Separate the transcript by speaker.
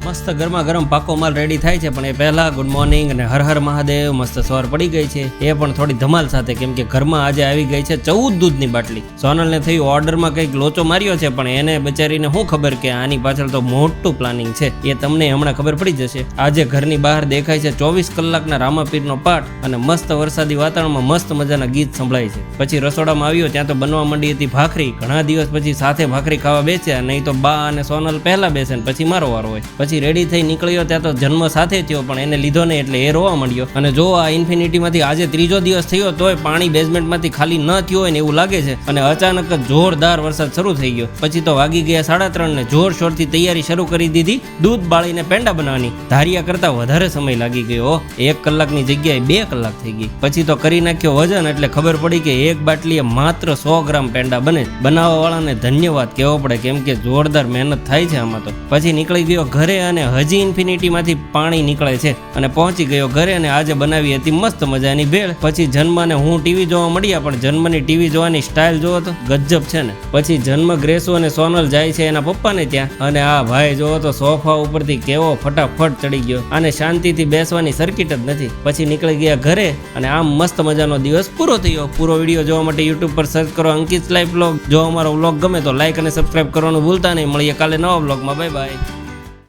Speaker 1: મસ્ત ગરમા ગરમ પાકો માલ રેડી થાય છે, પણ એ પહેલા ગુડ મોર્નિંગ અને હર હર મહાદેવ. મસ્ત સવાર પડી ગઈ છે, એ પણ થોડી ધમાલ સાથે, કેમ કે ઘરમાં આજે આવી ગઈ છે 14 દૂધની બાટલી. સોનલને થયું ઓર્ડરમાં કંઈક લોચો માર્યો છે, પણ એને બચારીને શું ખબર કે આની પાછળ તો મોટું પ્લાનિંગ છે. એ તમને હમણાં ખબર પડી જશે. આજે ઘરની બહાર દેખાય છે 24 કલાકના રામાપીરનો પાઠ અને મસ્ત વરસાદી વાતાવરણમાં મસ્ત મજાના ગીત સંભળાય છે. પછી રસોડામાં આવ્યો, ત્યાં તો બનવા માંડી હતી ભાખરી. ઘણા દિવસ પછી સાથે ભાખરી ખાવા બેસ્યા, નહીં તો બા અને સોનલ પહેલા બેસે ને પછી મારો વારો હોય. પછી રેડી થઈ નીકળ્યો, ત્યાં તો જન્મ સાથે થયો, પણ એને લીધો નહીં એટલે એ રોવા માંડ્યો. અને જો આ ઇન્ફિનિટીમાંથી આજે ત્રીજો દિવસ થયો તોય પાણી બેઝમેન્ટમાંથી ખાલી ન થયો હોય ને એવું લાગે છે. અને અચાનક જ જોરદાર વરસાદ શરૂ થઈ ગયો. પછી તો વાગી ગયા 3:30 ને જોરશોરથી તૈયારી શરૂ કરી દીધી દૂધ બાળીને પેંડા બનાવવાની. ધારિયા કરતા વધારે સમય લાગી ગયો. 1 કલાકની જગ્યાએ 2 કલાક થઈ ગઈ. પછી તો કરી નાખ્યો વજન, એટલે ખબર પડી કે એક બાટલીએ માત્ર 100 ગ્રામ પેંડા બને. બનાવવા વાળાને ધન્યવાદ કહેવો પડે, કેમ કે જોરદાર મહેનત થાય છે આમાં તો. પછી નીકળી ગયો ઘરે, અને હજી ઇન્ફિનિટીમાંથી પાણી નીકળે છે. અને પહોંચી ગયો ઘરે, અને આજે બનાવી હતી મસ્ત મજાની ભેળ. પછી જન્મને હું ટીવી જોવા મળ્યા, પણ જન્મની ટીવી જોવાની સ્ટાઇલ જોવો તો ગજબ છે ને. પછી જન્મ ગ્રેસુ અને સોનલ જાય છે એના પપ્પાને ત્યાં, અને આ ભાઈ જોવો તો સોફા ઉપરથી કેવો ફટાફટ ચડી ગયો. આને શાંતિથી બેસવાની સર્કિટ જ નથી. પછી નીકળી ગયા ઘરે, અને આમ મસ્ત મજાનો દિવસ પૂરો થયો. પૂરો વિડીયો જોવા માટે યુટ્યુબ પર સર્ચ કરો અંકિત લાઈફ વ્લોગ. જો અમારો વ્લોગ ગમે તો લાઈક અને સબસ્ક્રાઇબ કરવાનું ભૂલતા નહીં. મળીએ કાલે નવા વ્લોગમાં. Bye bye.